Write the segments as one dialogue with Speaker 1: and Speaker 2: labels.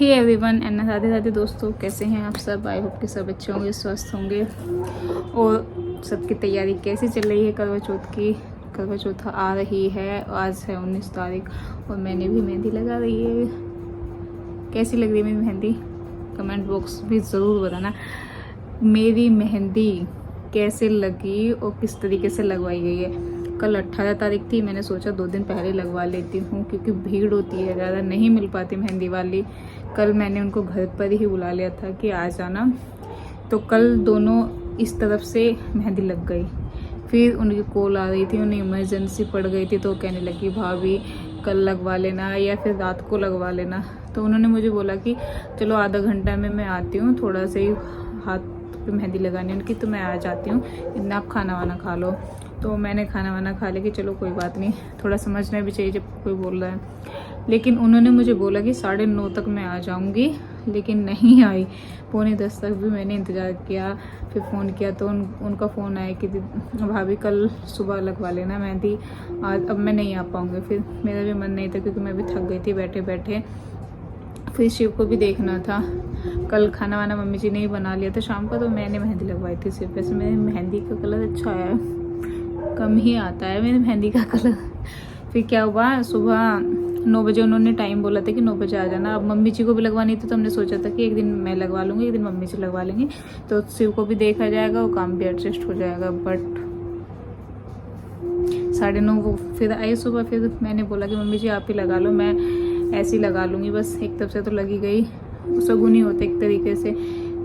Speaker 1: Hey everyone and Radhe Radhe दोस्तों, कैसे हैं आप सब। आई होप कि सब अच्छे होंगे, स्वस्थ होंगे। और सबकी तैयारी कैसी चल रही है करवा चौथ की। करवा चौथ आ रही है, आज है 19 तारीख और मैंने भी मेहंदी लगा रही है। कैसी लग रही है मेरी मेहंदी, कमेंट बॉक्स भी ज़रूर बताना। मेरी मेहंदी कैसे लगी और किस तरीके से लगवाई गई है। कल 18 तारीख थी, मैंने सोचा 2 दिन पहले लगवा लेती हूँ क्योंकि भीड़ होती है, ज़्यादा नहीं मिल पाती मेहंदी वाली। कल मैंने उनको घर पर ही बुला लिया था कि आ जाना, तो कल दोनों इस तरफ से मेहंदी लग गई। फिर उनकी कॉल आ रही थी, उन्हें इमरजेंसी पड़ गई थी, तो कहने लगी भाभी कल लगवा लेना या फिर रात को लगवा लेना। तो उन्होंने मुझे बोला कि चलो आधा घंटा में मैं आती हूँ, थोड़ा सा ही हाथ पे मेहंदी लगानी उनकी, तो मैं आ जाती हूँ, इतना आप खाना वाना खा लो। तो मैंने खाना वाना खा लिया कि चलो कोई बात नहीं, थोड़ा समझना भी चाहिए जब कोई बोल रहा है। लेकिन उन्होंने मुझे बोला कि 9:30 तक मैं आ जाऊंगी, लेकिन नहीं आई। 9:45 तक भी मैंने इंतज़ार किया, फिर फ़ोन किया तो उनका फ़ोन आया कि भाभी कल सुबह लगवा लेना मेहंदी, आज अब मैं नहीं आ पाऊँगी। फिर मेरा भी मन नहीं था क्योंकि मैं भी थक गई थी बैठे बैठे। फिर शिव को भी देखना था। कल खाना वाना मम्मी जी ने ही बना लिया था शाम का, तो मैंने मेहंदी लगवाई थी सिर्फ। वैसे मेरी मेहंदी का कलर अच्छा आया, कम ही आता है मेरी मेहंदी का कलर। फिर क्या हुआ, सुबह 9 बजे उन्होंने टाइम बोला था कि 9 बजे आ जाना। अब मम्मी जी को भी लगवानी थी, तो हमने सोचा था कि एक दिन मैं लगवा लूँगी, एक दिन मम्मी जी लगवा लेंगी, तो शिव को भी देखा जाएगा और काम भी एडजस्ट हो जाएगा। बट 9:30 वो फिर आई सुबह। फिर मैंने बोला कि मम्मी जी आप ही लगा लो, मैं ऐसी लगा लूँगी बस। एक तरफ से तो लगी गई, शगुन ही होते एक तरीके से।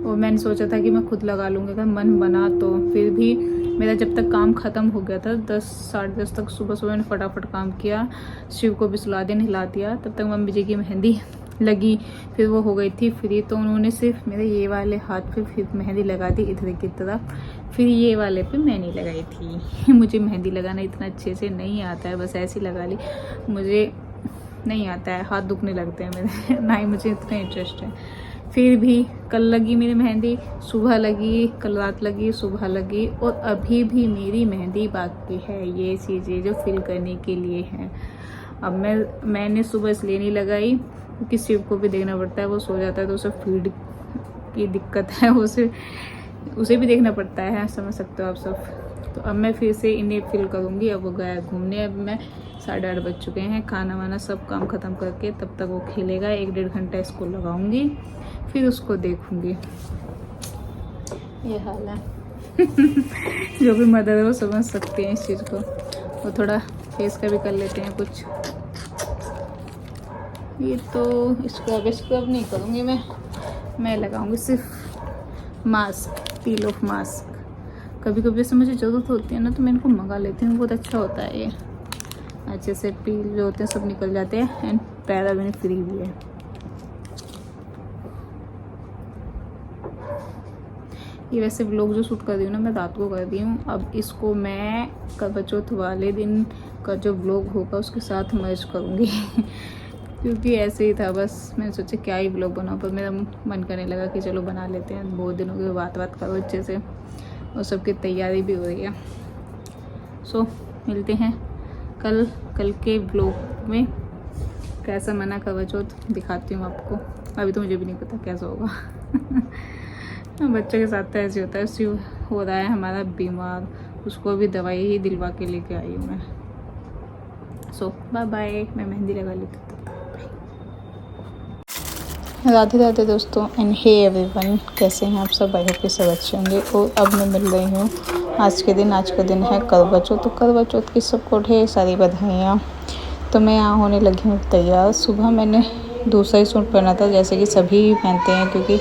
Speaker 1: और मैंने सोचा था कि मैं खुद लगा लूँगी अगर मन बना तो। फिर भी मेरा जब तक काम ख़त्म हो गया था 10 साढ़े 10 तक, सुबह मैंने फटाफट काम किया, शिव को भी सुला दिया, नहला दिया, तब तक मम्मी जी की मेहंदी लगी। फिर वो हो गई थी फ्री, तो उन्होंने सिर्फ मेरे ये वाले हाथ पे फिर मेहंदी लगा दी इधर की तरफ, फिर ये वाले पे मैं नहीं लगाई थी। मुझे मेहंदी लगाना इतना अच्छे से नहीं आता है, बस ऐसी लगा ली, मुझे नहीं आता है, हाथ दुखने लगते हैं मेरे ना ही मुझे इतना इंटरेस्ट है। फिर भी कल लगी मेरी मेहंदी, सुबह लगी, कल रात लगी, सुबह लगी, और अभी भी मेरी मेहंदी बाकी है। ये चीज़ें जो फिल करने के लिए हैं। अब मैंने सुबह इसलिए नहीं लगाई क्योंकि शिव को भी देखना पड़ता है, वो सो जाता है तो उसे फीड की दिक्कत है, उसे भी देखना पड़ता है, समझ सकते हो आप सब। तो अब मैं फिर से इन्हें फिल करूँगी। अब वो गया घूमने, अब मैं 8:30 बज चुके हैं, खाना वाना सब काम ख़त्म करके तब तक वो खेलेगा। 1-1.5 घंटा इसको लगाऊंगी, फिर उसको देखूंगी। ये हाल है। जो भी मदर है वो समझ सकते हैं इस चीज़ को। वो थोड़ा फेस का भी कर लेते हैं कुछ। ये तो स्क्रब नहीं करूँगी मैं लगाऊंगी सिर्फ मास्क, पील ऑफ मास्क। कभी कभी ऐसे मुझे ज़रूरत होती है ना, तो मैं इनको मंगा लेती हूँ, बहुत अच्छा होता है ये। अच्छे से पील जो होते हैं सब निकल जाते हैं एंड पैराबेन फ्री भी है। ये वैसे व्लॉग जो शूट कर रही हूँ ना, मैं रात को कर रही हूँ। अब इसको मैं करवा चौथ वाले दिन का जो व्लॉग होगा उसके साथ मर्ज करूँगी क्योंकि ऐसे ही था, बस मैंने सोचा क्या ही व्लॉग बनाऊँ, पर मेरा मन करने लगा कि चलो बना लेते हैं। बहुत दिनों की बात करो अच्छे से, और सबकी तैयारी भी हो रही है। सो मिलते हैं कल के व्लॉग में। कैसा मना करवा चौथ दिखाती हूँ आपको। अभी तो मुझे भी नहीं पता कैसा होगा बच्चों के साथ तो ऐसे होता है। शिव हो रहा है हमारा बीमार, उसको भी दवाई ही दिलवा के लेके आई हूँ मैं। सो बाय बाय, मैं मेहंदी लगा लेती हूँ। राधे राधे दोस्तों एंड हे एवरीवन, कैसे हैं आप सब। आई होप कि सब अच्छे होंगे। और अब मैं मिल रही हूँ आज का दिन है करवा चौथ। तो करवा चौथ की सबको ढेर सारी बधाइयाँ। तो मैं यहाँ होने लगी हूँ तैयार। सुबह मैंने दूसरा ही सूट पहना था, जैसे कि सभी पहनते हैं, क्योंकि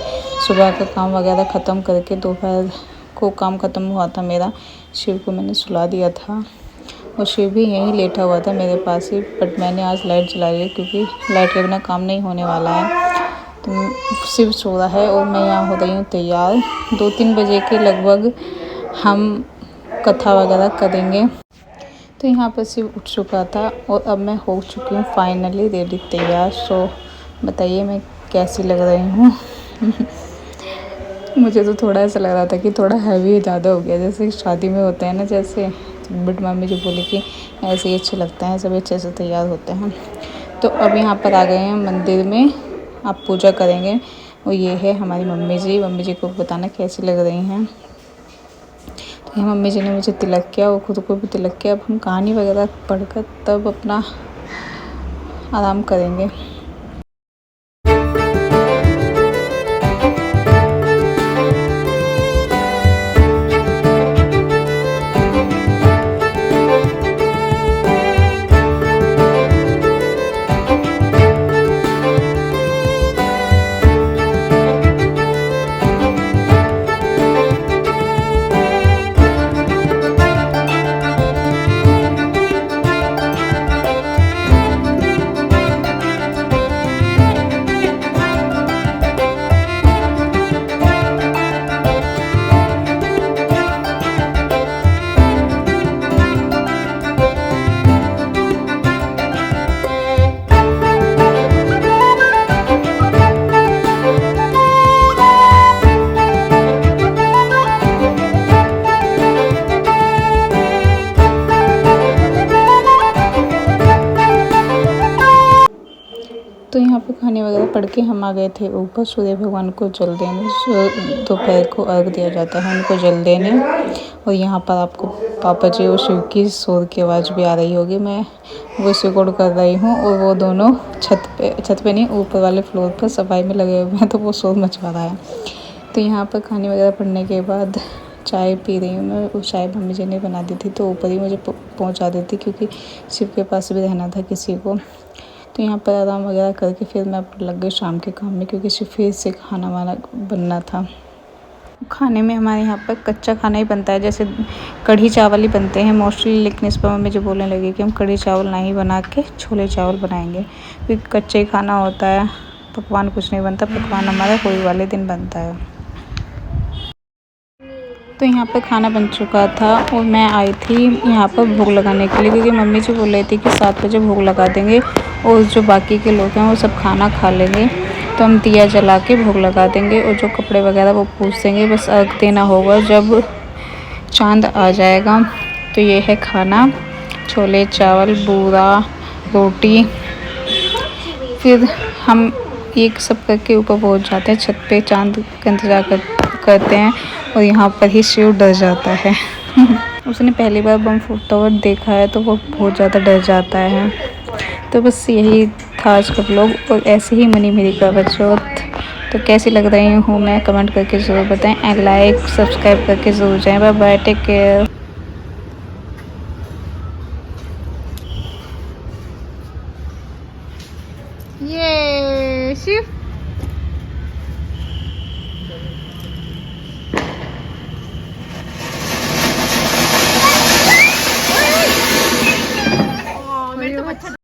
Speaker 1: सुबह का काम वगैरह ख़त्म करके दोपहर को काम ख़त्म हुआ था मेरा। शिव को मैंने सुला दिया था और शिव भी यहीं लेटा हुआ था मेरे पास ही। बट मैंने आज लाइट जलाई है क्योंकि लाइट के बिना काम नहीं होने वाला है। तो शिव सो रहा है और मैं यहाँ हो रही हूँ तैयार। 2-3 बजे के लगभग हम कथा वगैरह करेंगे। तो यहाँ पर शिव उठ चुका था और अब मैं हो चुकी हूँ फाइनली रेडी तैयार। सो बताइए मैं कैसी लग रही हूँ मुझे तो थोड़ा ऐसा लग रहा था कि थोड़ा हैवी ज़्यादा हो गया, जैसे शादी में होते हैं ना जैसे। बट मम्मी जी बोली कि ऐसे ही अच्छे लगते हैं, सभी अच्छे से तैयार होते हैं। तो अब यहाँ पर आ गए हैं मंदिर में आप पूजा करेंगे। और ये है हमारी मम्मी जी को बताना कैसी लग रही हैं। तो ये मम्मी जी ने मुझे तिलक किया और खुद को भी तिलक किया। अब हम कहानी वगैरह पढ़कर तब अपना आराम करेंगे। तो यहाँ पे कहानी वगैरह पढ़ के हम आ गए थे ऊपर सूर्य भगवान को जल देने। दोपहर को अर्घ दिया जाता है उनको जल देने। और यहाँ पर आपको पापा जी और शिव की शोर की आवाज़ भी आ रही होगी। मैं वो रिकॉर्ड कर रही हूँ और वो दोनों छत पे नहीं ऊपर वाले फ्लोर पर सफाई में लगे हुए हैं, तो वो शोर मचवा रहा है। तो यहाँ पर कहानी वगैरह पढ़ने के बाद चाय पी रही हूँ मैं। वो चाय मम्मी जी ने बना दी थी तो ऊपर ही मुझे पहुँचा दी थी, क्योंकि शिव के पास भी रहना था किसी को। तो यहाँ पर आराम वगैरह करके फिर मैं लग गई शाम के काम में, क्योंकि फिर से खाना वाना बनना था। खाने में हमारे यहाँ पर कच्चा खाना ही बनता है, जैसे कढ़ी चावल ही बनते हैं मोस्टली। लेकिन इस पर मम्मी जो बोलने लगी कि हम कढ़ी चावल नहीं बना के छोले चावल बनाएंगे, क्योंकि कच्चे ही खाना होता है, पकवान कुछ नहीं बनता। पकवान हमारा होली वाले दिन बनता है। तो यहाँ पर खाना बन चुका था और मैं आई थी यहाँ पर भोग लगाने के लिए, क्योंकि मम्मी जी बोल रही थी कि 7 बजे भोग लगा देंगे और जो बाकी के लोग हैं वो सब खाना खा लेंगे। तो हम दिया जला के भोग लगा देंगे और जो कपड़े वगैरह वो पूछ देंगे। बस अर्घ देना होगा जब चांद आ जाएगा। तो ये है खाना, छोले चावल, बूरा, रोटी। फिर हम एक सब करके ऊपर पहुँच जाते हैं छत पे, चांद का इंतज़ार करते हैं। और यहाँ पर ही शिव डर जाता है। उसने पहली बार बम फूटता हुआ देखा है तो वो बहुत ज़्यादा डर जाता है। तो बस यही था आज का व्लॉग, और ऐसे ही मनी मेरी करवा चौथ। तो कैसी लग रही हूँ मैं कमेंट करके ज़रूर बताएं। लाइक सब्सक्राइब करके ज़रूर जाएं। Bye bye, take care.